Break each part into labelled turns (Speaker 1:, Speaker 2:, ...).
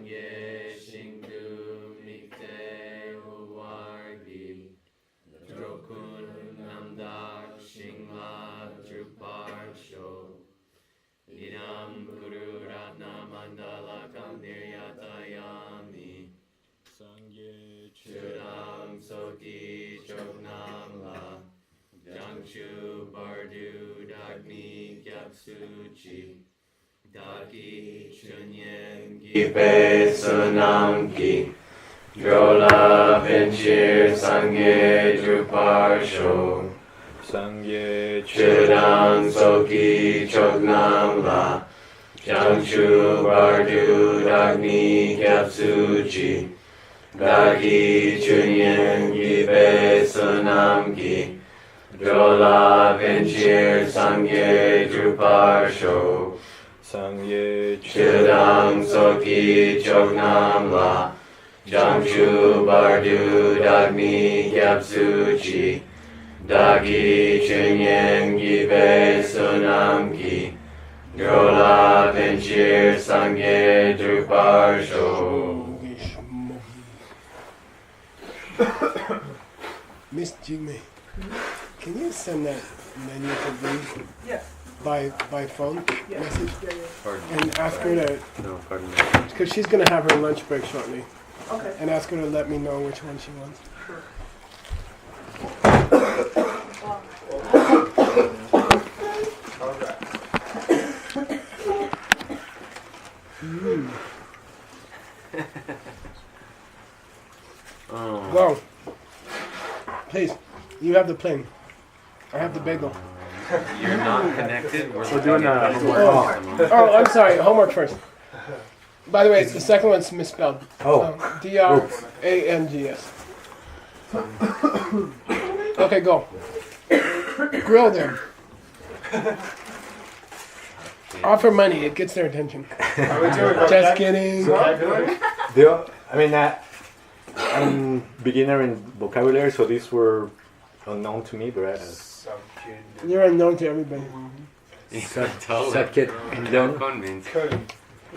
Speaker 1: Sangye Shingdu Mikte Uwargi Drokun Namdak Shingla Druparsho Idam Guru Ratna Mandala Kam Niryatayami Sangye Chudam Soki Chognam La Jangchu Bardu Dagni Gyapsuchi Daki Chunyen Gipe Sunamki Drola Pinchir Sangye Druparsho Sangye Chudam Soki Chognam La Jangchu Bardu Dagni Gyapsuchi Daki Chunyen Gipe Sunamki Drola Pinchir Sangye Druparsho Sangye Chudam Soki Chognam La Jamshu Bardu Dagni Gyapsuchi Dagi Chinyen Gibe Sunamki Drola Pinchir Sangye Druparsho.
Speaker 2: Miss Jigme, can you send that menu to me?
Speaker 3: Yeah.
Speaker 2: By phone message?
Speaker 3: Yeah.
Speaker 2: And ask her to,
Speaker 1: No, pardon me.
Speaker 2: because she's going to have her lunch break shortly,
Speaker 3: Okay.
Speaker 2: and ask her to let me know which one she wants.
Speaker 3: Sure.
Speaker 2: Go. Please, you have the plane. I have the bagel.
Speaker 1: You're not connected.
Speaker 4: We're doing
Speaker 2: Oh, I'm sorry. Homework first. By the way, the second one's misspelled.
Speaker 4: Oh.
Speaker 2: Drangs. Okay, go. Grill them. Offer money. It gets their attention. Just kidding.
Speaker 4: I'm beginner in vocabulary, so these were unknown to me, but
Speaker 2: You're unknown to everybody.
Speaker 4: Sadkit
Speaker 1: Coin means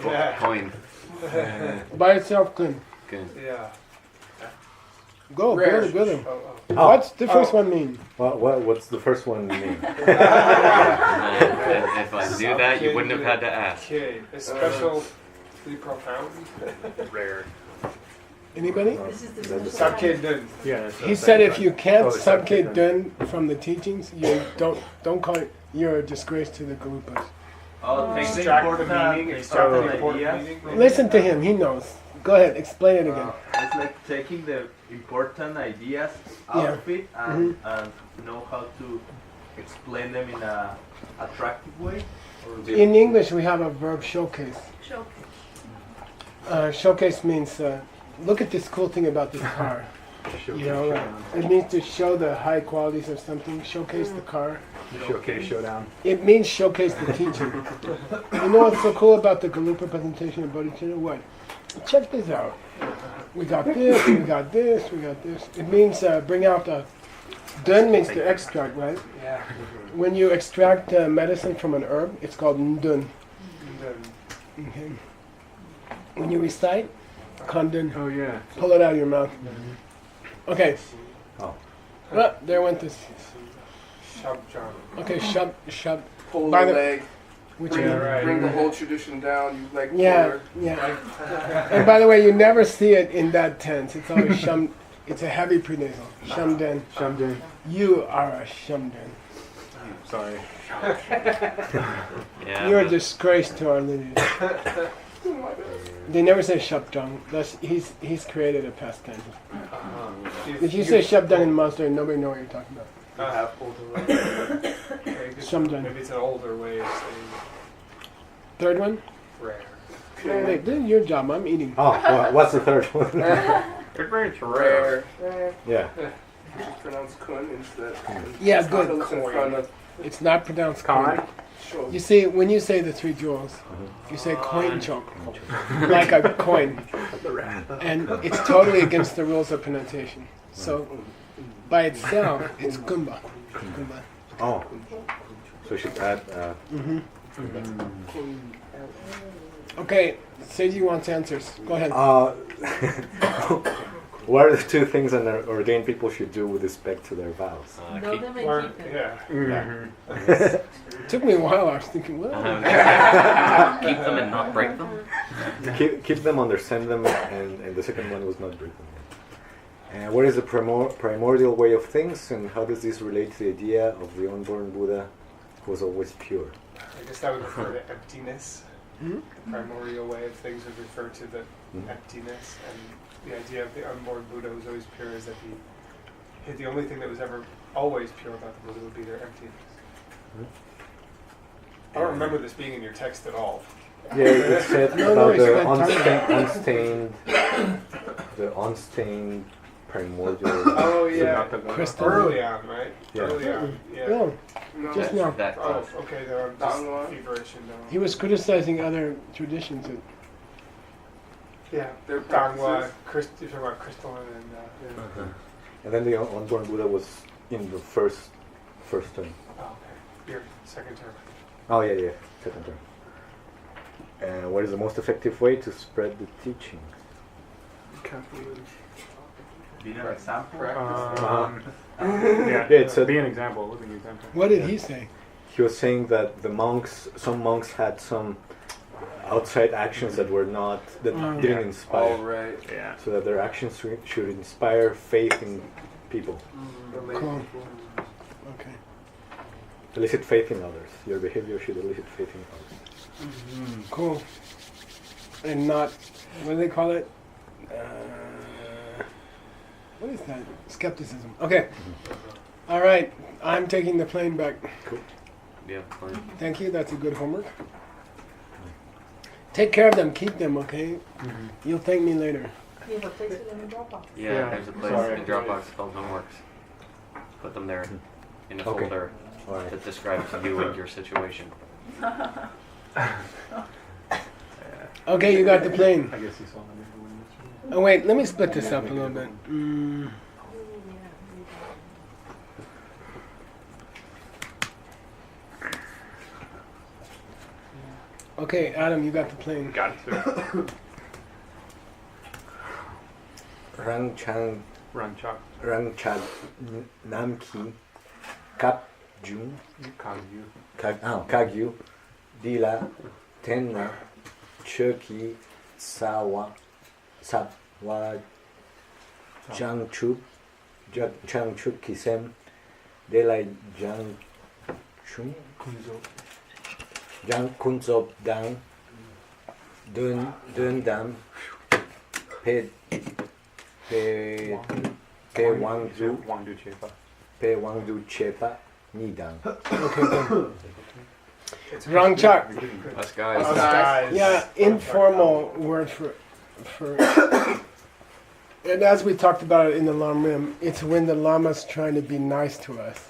Speaker 3: Yeah.
Speaker 1: coin.
Speaker 2: By itself, clean.
Speaker 1: Good.
Speaker 3: Yeah.
Speaker 2: Go,
Speaker 3: Rare.
Speaker 2: grill them.
Speaker 4: Oh.
Speaker 2: What's the first one mean?
Speaker 4: What's the first one mean?
Speaker 1: If I knew that, you wouldn't have had to ask.
Speaker 3: Okay. Especially profound.
Speaker 4: Rare.
Speaker 2: Anybody?
Speaker 3: Sabke dun.
Speaker 4: Yeah.
Speaker 2: He said if you can't
Speaker 4: Oh,
Speaker 2: subject
Speaker 4: subject
Speaker 2: done from the teachings, you don't call it. You're a disgrace to the Galupas.
Speaker 3: Extract the meaning. Extract the important meaning.
Speaker 2: Listen to him. He knows. Go ahead. Explain it again.
Speaker 5: It's like taking the important ideas out
Speaker 2: Yeah.
Speaker 5: of it and know how to explain them in a attractive way.
Speaker 2: In English, we have a verb showcase. Showcase means look at this cool thing about this car. You know, it means to show the high qualities of something. Showcase the car.
Speaker 4: Showcase, showdown.
Speaker 2: It means showcase the teaching. You know what's so cool about the Galupa presentation of Bodhicitta? What? Check this out. We got this, we got this, we got this. It means bring out the... Dun means to extract, right?
Speaker 3: Yeah.
Speaker 2: When you extract medicine from an herb, it's called ndun. Okay. When you recite, kandun.
Speaker 4: Oh yeah.
Speaker 2: Pull it out of your mouth. Okay.
Speaker 4: Oh.
Speaker 2: Well, there went this.
Speaker 3: Shabjan.
Speaker 2: Okay, shub.
Speaker 6: Pull
Speaker 2: By
Speaker 6: the
Speaker 2: the-
Speaker 6: leg,
Speaker 2: Which
Speaker 3: Yeah,
Speaker 2: one?
Speaker 3: right.
Speaker 6: bring the whole tradition down. You like
Speaker 2: Yeah,
Speaker 6: puller.
Speaker 2: yeah. And by the way, you never see it in that tense. It's always shum. It's a heavy prenasal. Shumden.
Speaker 4: Shamden.
Speaker 2: You are a shumden.
Speaker 4: Sorry.
Speaker 1: Yeah.
Speaker 2: You're a
Speaker 1: but-
Speaker 2: disgrace to our lineage. They never say shubdung. That's he's created a past tense. If you say shubdung in Master, nobody knows what you're talking about. Shamjan.
Speaker 3: Maybe it's an older way of saying
Speaker 2: Third one.
Speaker 3: rare.
Speaker 2: Wait, this is your job. I'm eating.
Speaker 4: Oh, what's the third one?
Speaker 1: It's
Speaker 6: Rare.
Speaker 4: Yeah.
Speaker 6: It's pronounced kun instead.
Speaker 2: Yeah,
Speaker 6: It's
Speaker 2: good.
Speaker 6: in front of
Speaker 2: It's not pronounced
Speaker 4: Con.
Speaker 2: coin.
Speaker 6: show.
Speaker 2: You see, when you say the three jewels, you say coin choke, like a coin, and it's totally against the rules of pronunciation. So, by itself, it's kumba. Kumba.
Speaker 4: Oh. So we should add.
Speaker 2: Okay, Seiji wants answers. Go ahead.
Speaker 4: What are the two things an ordained people should do with respect to their vows?
Speaker 7: Know
Speaker 1: Keep,
Speaker 7: them and
Speaker 6: Or,
Speaker 7: keep them.
Speaker 6: yeah.
Speaker 2: It took me a while. I was thinking, well,
Speaker 1: keep them and not break them.
Speaker 4: Keep them, understand them, and the second one was not break them. And what is the primordial way of things, and how does this relate to the idea of the unborn Buddha who was always pure?
Speaker 6: I guess that would refer to emptiness.
Speaker 2: Hmm?
Speaker 6: The primordial way of things would refer to the
Speaker 4: Mhm.
Speaker 6: emptiness, and the idea of the unborn Buddha who was always pure is that the only thing that was ever always pure about the Buddha would be their emptiness. I don't remember this being in your text at all.
Speaker 4: Yeah, it said
Speaker 2: No,
Speaker 4: about
Speaker 2: it's
Speaker 4: the
Speaker 2: not
Speaker 4: unstained primordial.
Speaker 6: Oh yeah,
Speaker 2: crystal.
Speaker 6: early on, right?
Speaker 4: Yeah.
Speaker 6: Early on, yeah.
Speaker 2: No, just now.
Speaker 1: That
Speaker 6: Oh, okay, then I'm just
Speaker 3: Dangwa.
Speaker 6: feverish and
Speaker 2: He was criticizing other traditions.
Speaker 6: yeah,
Speaker 3: Their
Speaker 6: Dangwa,
Speaker 3: practices.
Speaker 6: you're talking about crystalline and yeah.
Speaker 4: And then the unborn Buddha was in the first term.
Speaker 6: Oh, okay, your second term.
Speaker 4: Oh yeah, second term. And what is the most effective way to spread the teaching?
Speaker 5: Be an example.
Speaker 3: Yeah,
Speaker 4: it's a-
Speaker 3: be an example, living example.
Speaker 2: What did he say?
Speaker 4: He was saying that some monks had some outside actions that were not, that
Speaker 2: Oh.
Speaker 4: didn't
Speaker 6: Oh,
Speaker 4: inspire,
Speaker 6: right.
Speaker 3: Yeah.
Speaker 4: so that their actions should inspire faith in people,
Speaker 2: Cool. Okay.
Speaker 4: elicit faith in others. Your behavior should elicit faith in others.
Speaker 2: Cool. And not, what do they call it? What is that? Skepticism. Okay. All right. I'm taking the plane back.
Speaker 1: Yeah, fine.
Speaker 2: Thank you. That's a good homework. Take care of them. Keep them, okay? You'll thank me later.
Speaker 7: You have a place for them in Dropbox.
Speaker 1: Yeah,
Speaker 3: Yeah,
Speaker 1: there's a place
Speaker 3: sorry.
Speaker 1: in Dropbox called Homeworks. Put them there in a
Speaker 4: Okay.
Speaker 1: folder
Speaker 4: All right.
Speaker 1: that describes you and your situation.
Speaker 2: Okay, you got the plane.
Speaker 3: I guess you saw them.
Speaker 2: Oh, wait. Let me split this up a little bit. Okay, Adam, you got the plane.
Speaker 3: Got it too.
Speaker 4: Rangchad
Speaker 3: Run, Chuck.
Speaker 4: Namki Kapju
Speaker 3: Kagyu.
Speaker 4: Kagyu Dila Tenna Chöki Sawa Jangchup Kisem Delai Jang Kunzop Dang Dun Dam Pe Wangdu
Speaker 3: Wangdu Chepa.
Speaker 4: Pe Wangdu Chepa Nidang.
Speaker 2: Okay, good. Rangchak.
Speaker 1: Us guys.
Speaker 6: Us guys.
Speaker 2: Yeah, informal word for and as we talked about it in the Lam, it's when the Lama's trying to be nice to us.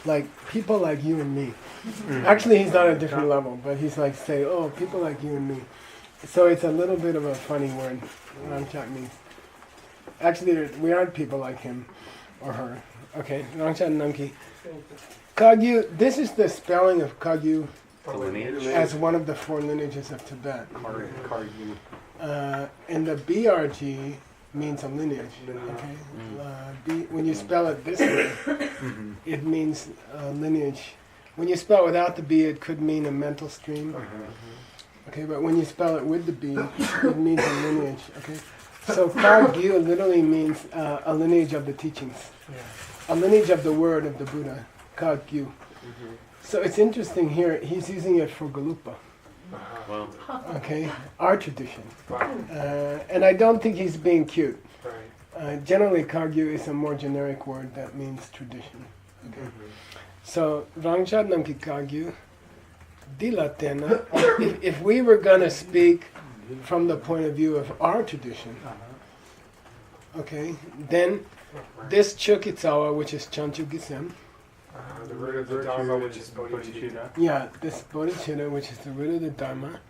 Speaker 2: Like people like you and me. Actually, he's on a different level, but he's like say, oh, people like you and me. So it's a little bit of a funny word, Rangchak means. Actually, we aren't people like him or her. Okay, Rangchak Namki. Kagyu, this is the spelling of Kagyu
Speaker 1: The lineage.
Speaker 2: as one of the 4 lineages of Tibet.
Speaker 3: Karyu.
Speaker 2: And the BRG means a lineage. Okay, when you spell it this way, it means lineage. When you spell it without the B, it could mean a mental stream. Okay, but when you spell it with the B, it means a lineage. Okay, so Kagyu literally means a lineage of the teachings, a lineage of the word of the Buddha. Kagyu. So it's interesting here. He's using it for Galupa.
Speaker 1: Well,
Speaker 2: Okay, our tradition. And I don't think he's being cute.
Speaker 6: Right.
Speaker 2: Generally, Kagyu is a more generic word that means tradition. Okay. So, Rangchad Namki Kagyu, Dilatena, if we were going to speak from the point of view of our tradition, okay, then this Chukitsawa, which is Chanchu Gisem,
Speaker 6: The root of the Dharma, which is bodhicitta.
Speaker 2: yeah, this bodhicitta, which is the root of the Dharma,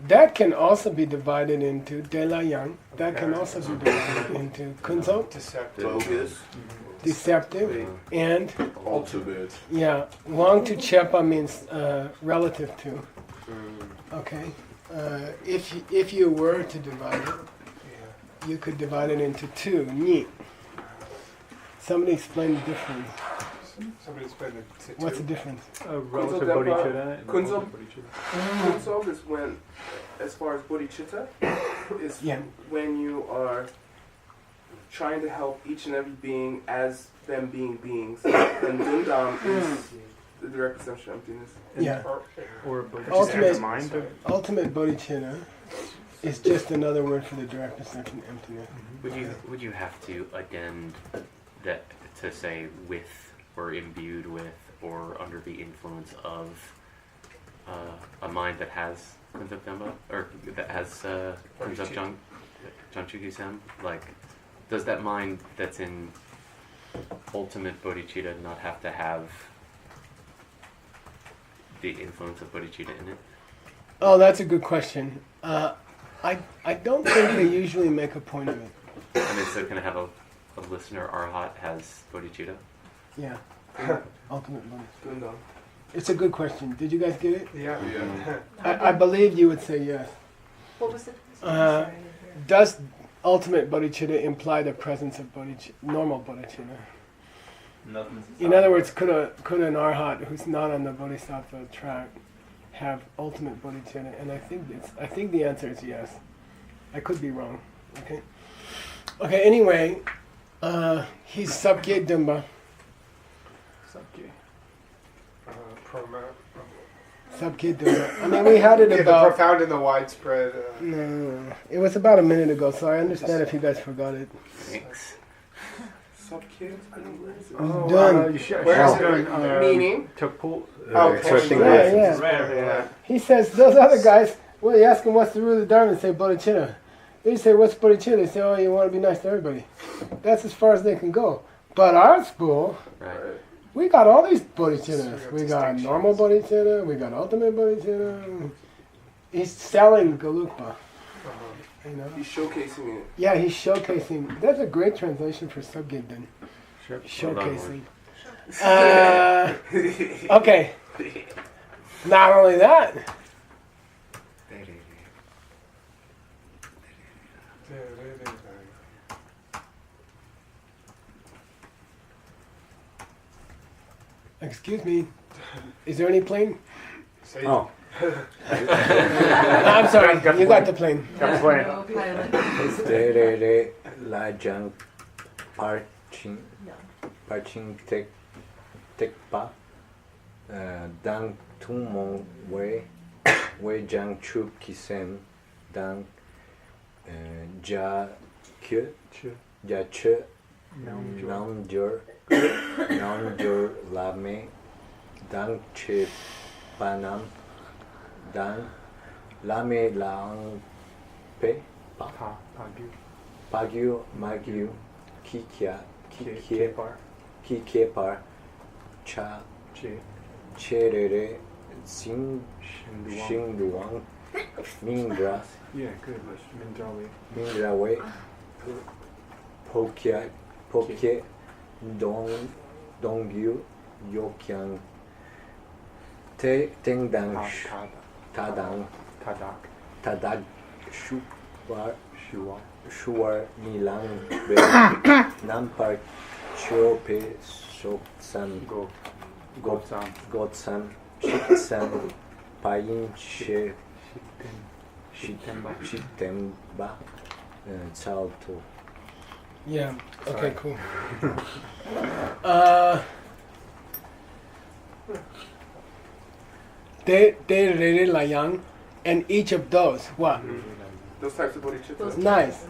Speaker 2: that can also be divided into Delayang, that can also be divided into Kunzo,
Speaker 6: Deceptive.
Speaker 2: deceptive, and
Speaker 6: Ultimate.
Speaker 2: yeah, Wang to Chepa means relative to. Okay, If you were to divide it,
Speaker 6: Yeah.
Speaker 2: you could divide it into two. Ni. Somebody explain the difference.
Speaker 6: Somebody explain the
Speaker 2: What's the difference?
Speaker 3: Relative
Speaker 8: Kunzol
Speaker 3: bodhicitta and
Speaker 8: Kunzol-
Speaker 3: relative bodhicitta.
Speaker 8: Kunzol is when, as far as bodhicitta, is
Speaker 2: Yeah.
Speaker 8: when you are trying to help each and every being as them being beings. And Dundam is the direct perception of emptiness.
Speaker 2: Yeah.
Speaker 3: Or
Speaker 2: Ultimate-
Speaker 3: mind.
Speaker 2: Ultimate bodhicitta is just another word for the direct perception of emptiness.
Speaker 1: Would you have to addend that to say with or imbued with or under the influence of a mind that has Kunzab Dhamma or that has Kunzab Janchugisam? Like, does that mind that's in ultimate bodhicitta not have to have the influence of bodhicitta in it?
Speaker 2: Oh, that's a good question. I don't think they usually make a point of it.
Speaker 1: I mean, so can I have a listener, Arhat, has bodhicitta?
Speaker 2: Yeah. Ultimate bodhicitta.
Speaker 8: Dundam.
Speaker 2: It's a good question. Did you guys get it?
Speaker 6: Yeah.
Speaker 2: I believe you would say yes.
Speaker 7: What was it?
Speaker 2: Does ultimate bodhicitta imply the presence of bodhicitta, normal bodhicitta? In other words, could an arhat who's not on the bodhisattva track have ultimate bodhicitta? And I think the answer is yes. I could be wrong. Okay. Okay. Anyway, he's Sabkye Dumba. Sabkye Dumba. I mean, we had it
Speaker 6: Yeah, the
Speaker 2: about.
Speaker 6: profound and the widespread.
Speaker 2: No, it was about a minute ago, so I understand if you guys forgot it.
Speaker 1: Thanks.
Speaker 8: Sub-kids? I don't know where is it.
Speaker 2: Oh, done.
Speaker 3: You should,
Speaker 6: Where is
Speaker 3: oh,
Speaker 6: it?
Speaker 8: Meaning?
Speaker 3: Took
Speaker 4: Accepting
Speaker 2: Yeah,
Speaker 4: the
Speaker 2: yeah.
Speaker 4: essence.
Speaker 6: Yeah.
Speaker 2: He says, those other guys, well, you ask them what's the root of the Dharma, they say bodhicitta. They say, what's bodhicitta? They say, oh, you want to be nice to everybody. That's as far as they can go. But our school,
Speaker 1: Right.
Speaker 2: we got all these bodhicittas.
Speaker 6: So
Speaker 2: We
Speaker 6: you have
Speaker 2: got
Speaker 6: distinctions.
Speaker 2: normal bodhicitta, we got ultimate bodhicitta. He's selling Galukpa, you know.
Speaker 8: He's showcasing it.
Speaker 2: Yeah, he's showcasing. That's a great translation for Subgidden.
Speaker 1: Sure.
Speaker 2: Showcasing. Okay. Not only that, excuse me, is there any plane?
Speaker 6: Say
Speaker 4: Oh,
Speaker 2: I'm sorry, you got the plane.
Speaker 3: Got plane.
Speaker 7: No pilot.
Speaker 4: Terere lajang parching tekpa dang tumong we jang chup kisem dang ja kyu ja che nam jor lame dang che panam dang lame lang pe pa Pagyu, Magyu, Kikepar, Cha, Cherere, Xingduang, Mindra,
Speaker 3: Yeah, good. Mindrawi.
Speaker 4: Mindrawe, Pokye, Dongyu, Yokyang, Tengdang, Tadang, Tadag, Shuar Nilang Be Nampar Chope Soksan Gotsam Shiksam Payin Shitemba Chalto.
Speaker 2: Yeah, okay, cool. They really layang, and each of those, what?
Speaker 8: Those types of bodhicitta.
Speaker 2: Nice.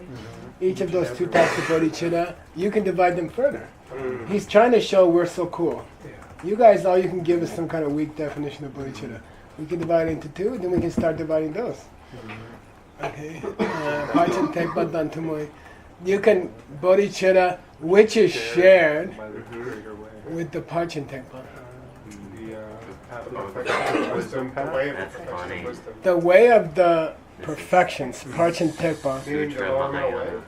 Speaker 2: Each of those two types of bodhicitta, you can divide them further. He's trying to show we're so cool. You guys, all you can give is some kind of weak definition of bodhicitta. We can divide it into two, then we can start dividing those. Okay. Pachin Tekpa Dantumoy. You can bodhicitta, which is shared
Speaker 3: By the greater way.
Speaker 2: with the Pachin Tekpa.
Speaker 3: The path of perfection, wisdom
Speaker 6: The
Speaker 3: path.
Speaker 6: way of
Speaker 1: That's
Speaker 6: perfection
Speaker 1: funny.
Speaker 6: and wisdom.
Speaker 2: The way of the perfections, Pachin Tekpa,
Speaker 6: Meaning the
Speaker 1: Sutra
Speaker 6: lower
Speaker 1: Mahayana.
Speaker 6: way.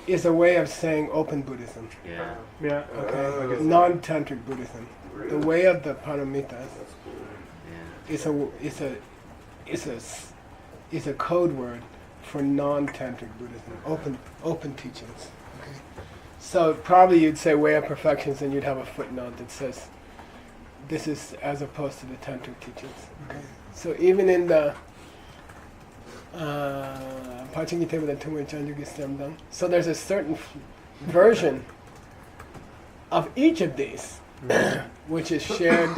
Speaker 2: is a way of saying open Buddhism.
Speaker 1: Yeah.
Speaker 3: Yeah.
Speaker 2: Okay. Non-tantric Buddhism. The way of the paramitas
Speaker 1: Yeah.
Speaker 2: is a is a code word for non-tantric Buddhism, open teachings. Okay? So probably you'd say way of perfections, and you'd have a footnote that says this is as opposed to the tantric teachings. Okay? So even in the so there's a certain version of each of these which is shared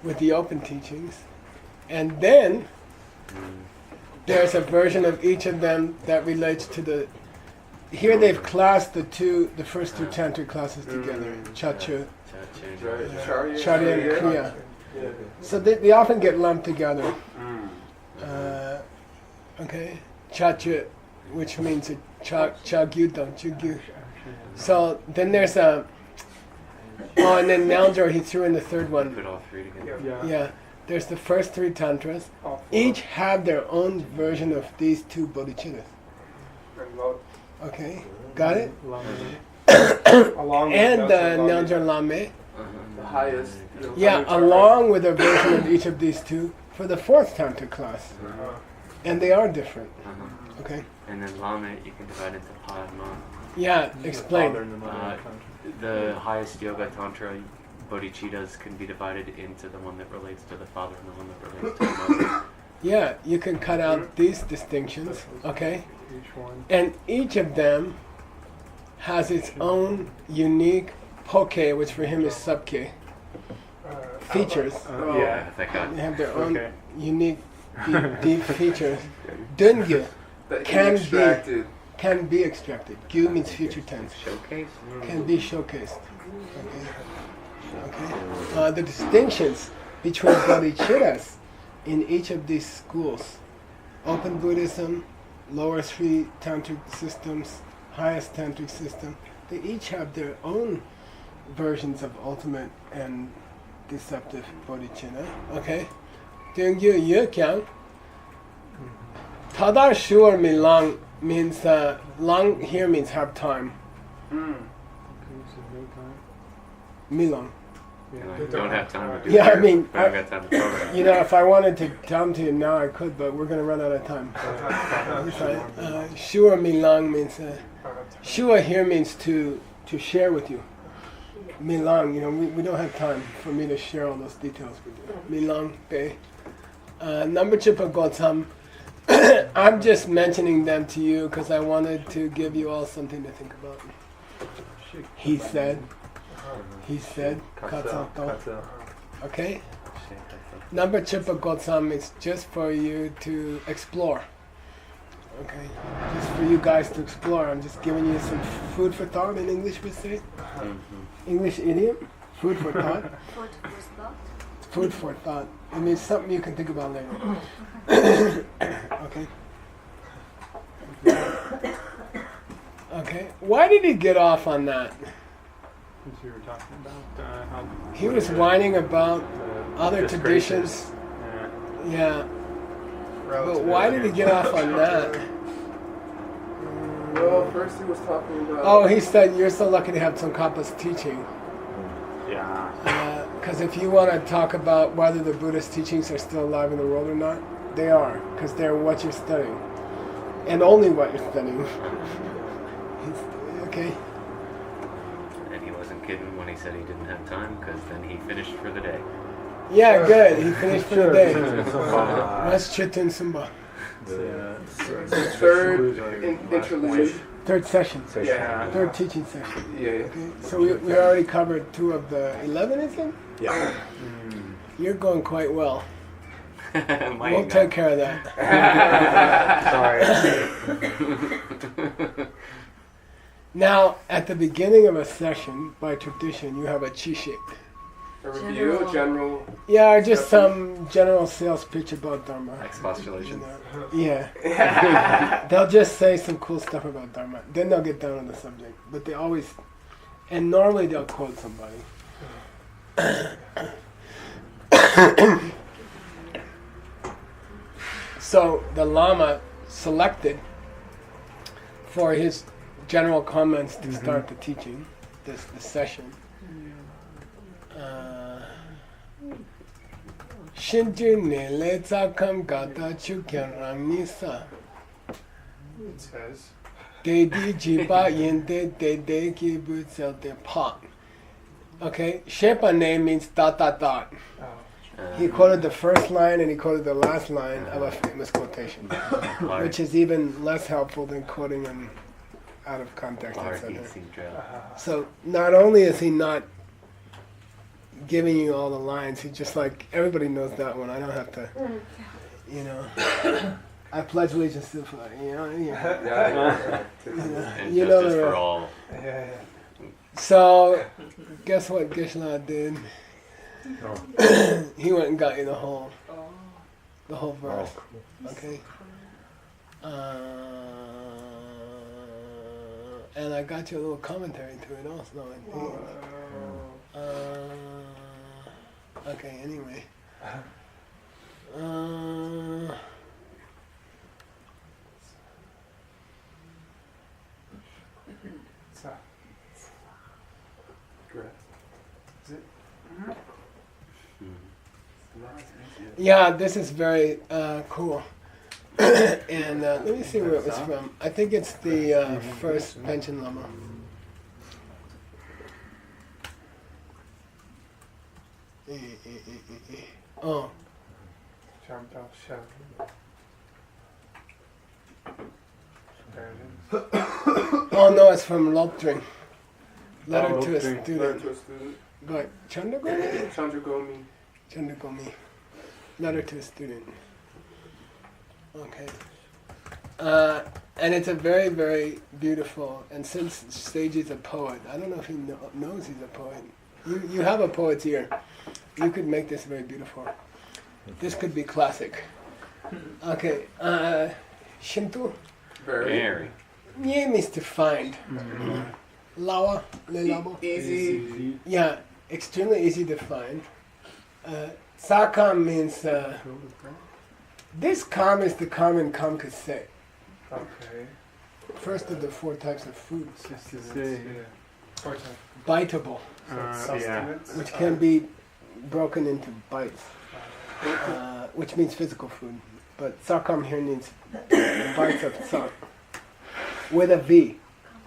Speaker 2: with the open teachings, and then there's a version of each of them that relates to the. Here they've classed the first two tantric classes together, Chachu, Charya, and Kriya. So they often get lumped together. Okay, Chachu, which means Chagyu. So then there's a. Oh, and then Naljor, he threw in the third one.
Speaker 1: Put all three together.
Speaker 2: Yeah, there's the first three tantras. Each have their own version of these two bodhicittas. Okay, got it? And Naljor Lame.
Speaker 8: The highest.
Speaker 2: Yeah, along with a version of each of these two for the fourth tantra class. And they are different. Okay?
Speaker 1: And then Lame, you can divide into Padma.
Speaker 2: Yeah, explain.
Speaker 1: The highest yoga tantra bodhicittas can be divided into the one that relates to the father and the one that relates to the mother.
Speaker 2: Yeah, you can cut out these distinctions, okay? And each of them has its own unique poke, which for him is subke, features.
Speaker 1: Yeah, thank God.
Speaker 2: They have their own unique deep features. Dungyu
Speaker 8: That
Speaker 2: can
Speaker 8: extracted.
Speaker 2: can be extracted. Gyu means future tense.
Speaker 1: Showcase?
Speaker 2: Can be showcased. Okay. The distinctions between bodhicittas in each of these schools, open Buddhism, lower three tantric systems, highest tantric system, they each have their own versions of ultimate and deceptive bodhicitta. Okay. Dungyu Yukyang. Tadar Shuar Milang means long here means have time. Milang.
Speaker 1: I don't have time to do
Speaker 2: Yeah, I
Speaker 1: it.
Speaker 2: mean,
Speaker 1: I don't got time to program.
Speaker 2: You know, if I wanted to tell them to you now, I could, but we're going to run out of time. Shua Milang means, Shua here means to share with you. Milang, you know, we don't have time for me to share all those details with you. Milang, Be. Number Chipa Gotsam, I'm just mentioning them to you because I wanted to give you all something to think about. He said, Katsato. Okay? Number Chipa Gotsam is just for you to explore. Okay? Just for you guys to explore. I'm just giving you some food for thought in English, we say. English idiom. Food for thought. Food for thought. It means something you can think about later. Okay? Okay. Why did he get off on that?
Speaker 3: You were talking about how
Speaker 2: He was whining about other
Speaker 3: just
Speaker 2: traditions.
Speaker 3: gracious.
Speaker 2: Yeah. But why did he get off on that?
Speaker 8: Well, first he was talking about.
Speaker 2: Oh, he said you're so lucky to have Tsongkhapa's teaching.
Speaker 3: Yeah.
Speaker 2: Because if you want to talk about whether the Buddhist teachings are still alive in the world or not, they are, because they're what you're studying. And only what you're studying. Okay?
Speaker 1: And he wasn't kidding when he said he didn't have time, because then he finished for the day.
Speaker 2: Yeah, good. He finished for the day.
Speaker 3: Wow.
Speaker 2: That's Chitin Sumba.
Speaker 8: Third interlude.
Speaker 2: Third session.
Speaker 8: Yeah.
Speaker 2: Third teaching session.
Speaker 8: Yeah.
Speaker 2: Okay. So we already covered 2 of the 11, is it?
Speaker 4: Yeah.
Speaker 2: You're going quite well.
Speaker 1: Mine
Speaker 2: We'll
Speaker 1: got-
Speaker 2: take care of that.
Speaker 3: Sorry.
Speaker 2: Now, at the beginning of a session, by tradition, you have a chishik.
Speaker 8: A review, general.
Speaker 2: Yeah, just some general sales pitch about Dharma.
Speaker 1: Expostulation.
Speaker 2: Yeah. They'll just say some cool stuff about Dharma. Then they'll get down on the subject. But they always, and normally they'll quote somebody. So the Lama selected for his general comments to start the teaching, the Shinju nele zakam gata chukyaran nisa.
Speaker 6: It says.
Speaker 2: Dedi jiba yende dede kibu zelte pa. Okay, Shepa name means dot dot dot.
Speaker 6: Oh.
Speaker 2: He quoted the first line and he quoted the last line of a famous quotation, which is even less helpful than quoting them out of context, etc. So not only is he not giving you all the lines, he's just like, everybody knows that one. I don't have to, you know. I pledge allegiance to the flag, you know.
Speaker 1: And
Speaker 2: You know
Speaker 1: justice
Speaker 2: the
Speaker 1: for
Speaker 2: rest.
Speaker 1: all.
Speaker 6: Yeah.
Speaker 2: So, guess what Gishla did? He went and got you the whole verse. Okay. And I got you a little commentary to it also. I think. Okay. Anyway.
Speaker 6: So, is it?
Speaker 2: Yeah, this is very cool. And let me see where it was from. I think it's the first pension lama. Oh,
Speaker 6: Shambhal Sham. There it is.
Speaker 2: oh no, it's from Lopdring. Letter to a
Speaker 8: Letter
Speaker 2: student.
Speaker 8: to a student.
Speaker 2: But Chandragomi?
Speaker 8: Chandragomi.
Speaker 2: Chandragomi. Letter to a student. Okay. And it's a very, very beautiful, and since Seiji's a poet, I don't know if he knows he's a poet. You have a poet's ear. You could make this very beautiful. This could be classic. Okay. Shinto?
Speaker 1: Very.
Speaker 2: Yeah means to find. Lawa, le labo.
Speaker 8: Easy.
Speaker 2: Yeah, extremely easy to find. Sakam means this kam is the common kam could say.
Speaker 6: Okay.
Speaker 2: First of the four types of foods.
Speaker 6: Four times.
Speaker 2: Biteable,
Speaker 6: Sustenance.
Speaker 2: which can be broken into bites, which means physical food. But sakam here means bites of sak with a V.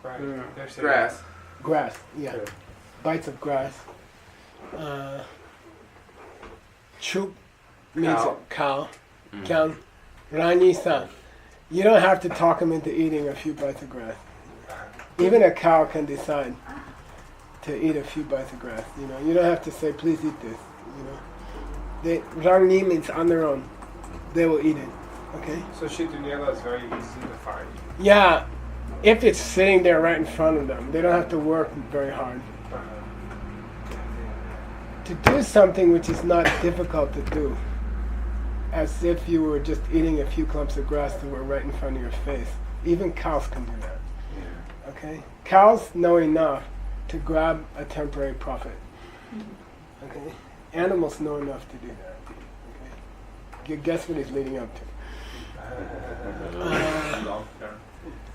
Speaker 6: Right. There's the-
Speaker 8: Grass.
Speaker 2: Grass, yeah.
Speaker 6: Okay.
Speaker 2: Bites of grass. Chup means cow. Kyang. Rani-san. You don't have to talk them into eating a few bites of grass. Even a cow can decide to eat a few bites of grass. You know, you don't have to say, please eat this. You know, Rangni means on their own. They will eat it. Okay.
Speaker 6: So Shitunyela is very easy to find.
Speaker 2: Yeah, if it's sitting there right in front of them, they don't have to work very hard. To do something which is not difficult to do, as if you were just eating a few clumps of grass that were right in front of your face. Even cows can do that. Okay? Cows know enough to grab a temporary profit. Okay? Animals know enough to do that. Okay? You guess what he's leading up to.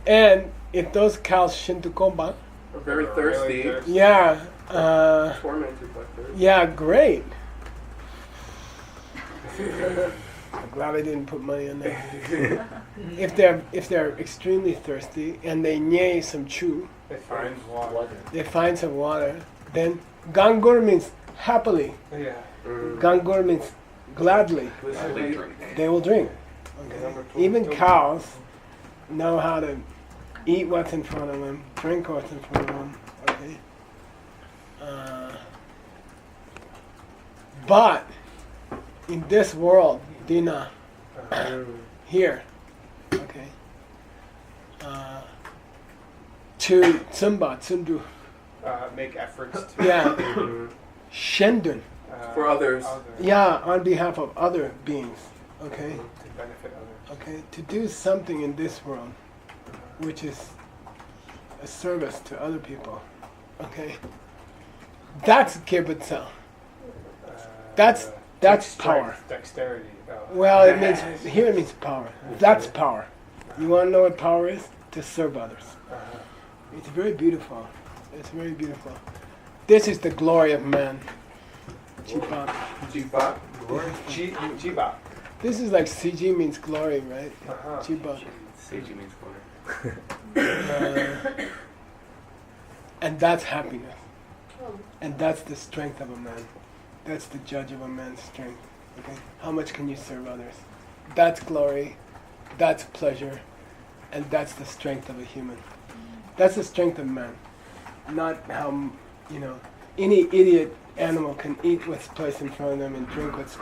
Speaker 2: And if those cows shintukomba,
Speaker 8: Are very thirsty.
Speaker 2: yeah,
Speaker 8: Tormented by thirst.
Speaker 2: yeah, great. I'm glad I didn't put money on that. if they're extremely thirsty and they nye some chu,
Speaker 6: They find water.
Speaker 2: they find some water, then gangur means happily.
Speaker 6: Yeah.
Speaker 2: Gangur means gladly.
Speaker 1: Gladly drink.
Speaker 2: They will drink. Okay. Even cows know how to eat what's in front of them, drink what's in front of them. Okay. But in this world, Dina, here, okay, to Tsumba, Tsundu,
Speaker 6: Make efforts to.
Speaker 2: yeah, Shendun,
Speaker 8: For others.
Speaker 2: yeah, on behalf of other beings, okay,
Speaker 6: To benefit others.
Speaker 2: okay, to do something in this world, which is a service to other people, okay, that's kibbutza. That's power.
Speaker 6: Dexterity.
Speaker 2: Well, it means here it means power. That's power. You want to know what power is? To serve others. It's very beautiful. It's very beautiful. This is the glory of man. Chibab.
Speaker 8: Jiba. Jiba.
Speaker 2: This is like CG means glory, right?
Speaker 6: Uh-huh.
Speaker 2: Chibab.
Speaker 1: Seiji means glory.
Speaker 2: And that's happiness.
Speaker 7: Oh.
Speaker 2: And that's the strength of a man. That's the judge of a man's strength. Okay? How much can you serve others? That's glory. That's pleasure. And that's the strength of a human. That's the strength of man. Not how, any idiot animal can eat what's placed in front of them and drink what's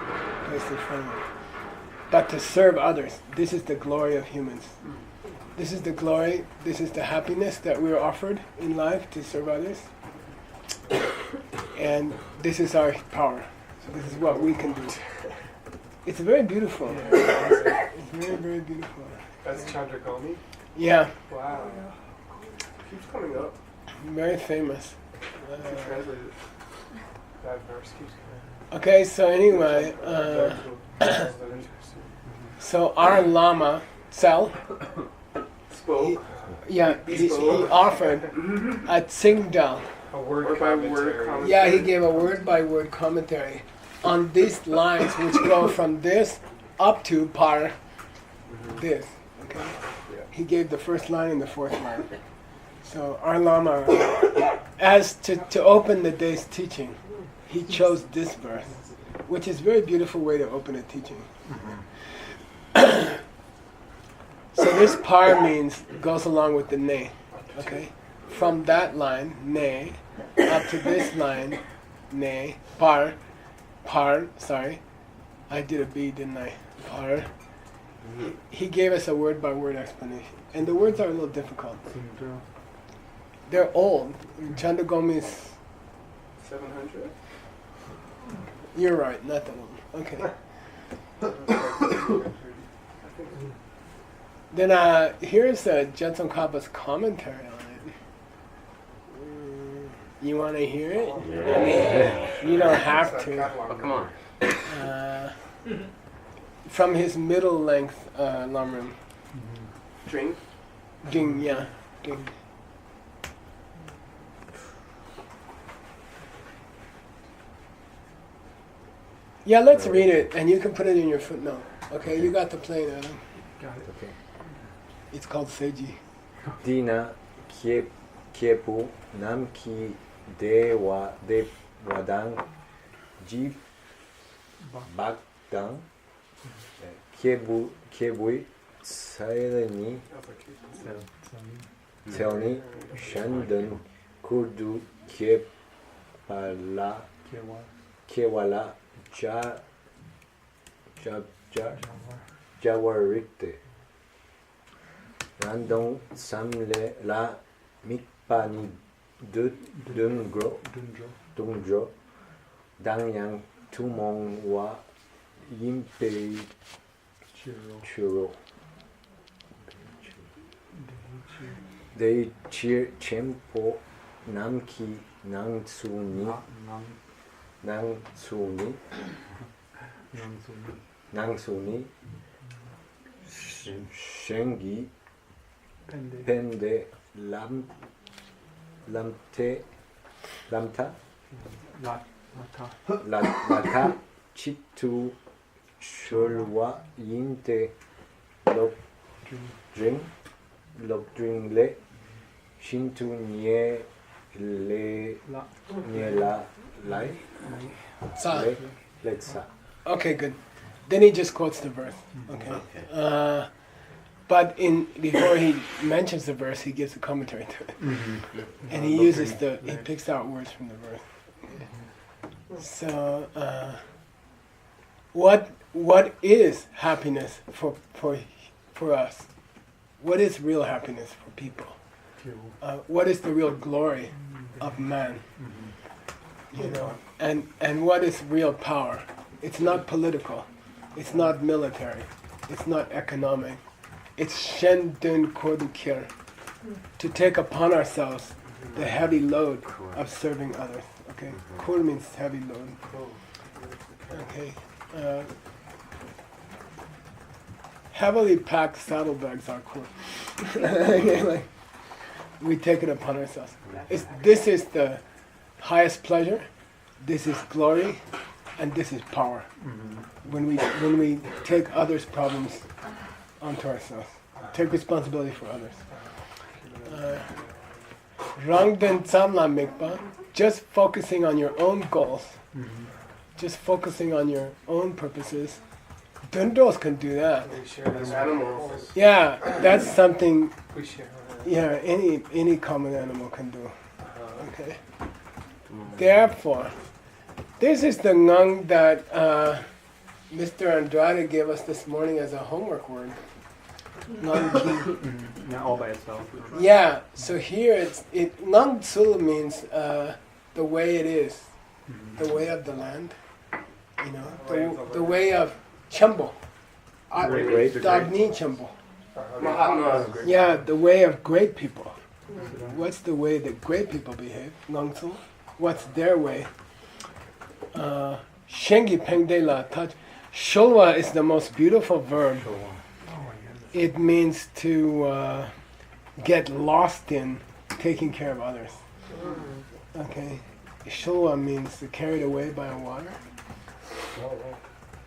Speaker 2: placed in front of them. But to serve others, this is the glory of humans. This is the glory, this is the happiness that we're offered in life, to serve others. And this is our power. So this is what we can do. It's very beautiful. It's very, very beautiful.
Speaker 6: That's Chandragomi.
Speaker 2: Yeah,
Speaker 6: Wow.
Speaker 8: Keeps coming up.
Speaker 2: very famous.
Speaker 8: Translated.
Speaker 6: That verse keeps
Speaker 2: Okay, so anyway,
Speaker 6: coming.
Speaker 2: so our Lama, Sal,
Speaker 8: Spoke.
Speaker 2: he offered a Tsingdal.
Speaker 6: A word
Speaker 8: Word by word
Speaker 6: commentary.
Speaker 8: commentary.
Speaker 2: Yeah, he gave a word-by-word commentary on these lines, which go from this up to par this. Okay, he gave the first line and the fourth line. So our Lama, as to open the day's teaching, he chose this verse, which is a very beautiful way to open a teaching. So this par means goes along with the ne. Okay, from that line ne up to this line ne par. Sorry, I did a B, didn't I? Par. He gave us a word-by-word explanation, and the words are a little difficult. They're old. Chandragomi is.
Speaker 8: 700.
Speaker 2: You're right, not that old. Okay. Then here's Jensen Kappa's commentary on it. You want to hear it?
Speaker 4: Yeah.
Speaker 2: You don't have to.
Speaker 1: Oh, come on.
Speaker 2: From his middle length lamrim.
Speaker 8: Drink.
Speaker 2: Ging, yeah. Ging. Yeah, let's read it, and you can put it in your footnote. Okay, you got the plane, Adam.
Speaker 4: Okay.
Speaker 2: It's called Seiji.
Speaker 4: Dina Kiepu Namki Dewadang Ji Bagdang Kiebui Sailani Selni Shandan Kurdu Kewala Jawarite Randong Samle La Mikpani Dungjo Dangyang Tumong Wa Yimpe Churo Dei Chir Chempo Namki Nangsuni Shengi Pende Lamta Lata Chitu Shurwa Yinte Lobdring Le Shintu Nye La Lai
Speaker 2: Sa.
Speaker 4: Let's
Speaker 2: Okay, good. Then he just quotes the verse. Okay. But before he mentions the verse, he gives a commentary to it, and he uses he picks out words from the verse. So, what is happiness for us? What is real happiness for people? What is the real glory of man? And what is real power? It's not political. It's not military. It's not economic. It's Shen Dun Kodukir, to take upon ourselves the heavy load of serving others. Okay, Kur means heavy load. Okay, heavily packed saddlebags are Kur. Okay, we take it upon ourselves. This is the highest pleasure. This is glory. and this is power. When we take others' problems onto ourselves, take responsibility for others. Rangden Tsamla Mikpa, just focusing on your own goals, just focusing on your own purposes. Dundros can do that.
Speaker 6: We share this
Speaker 8: Animals.
Speaker 2: Yeah, that's something.
Speaker 6: We share.
Speaker 2: Yeah, any common animal can do. Okay. Therefore, this is the ngang that Mr. Andrade gave us this morning as a homework word. Ngang ki.
Speaker 3: Not all by itself.
Speaker 2: Yeah. So here ngang sul means the way it is, the way of the land. You know, the way of chambo.
Speaker 4: Great.
Speaker 2: Dagni chambo.
Speaker 8: Mahatma.
Speaker 2: Yeah, the way of great people. What's the way that great people behave? Ngangsu. What's their way? Shengi pengde la touch. Shulwa is the most beautiful verb. It means to get lost in taking care of others. Okay. Shulwa means carried away by a water.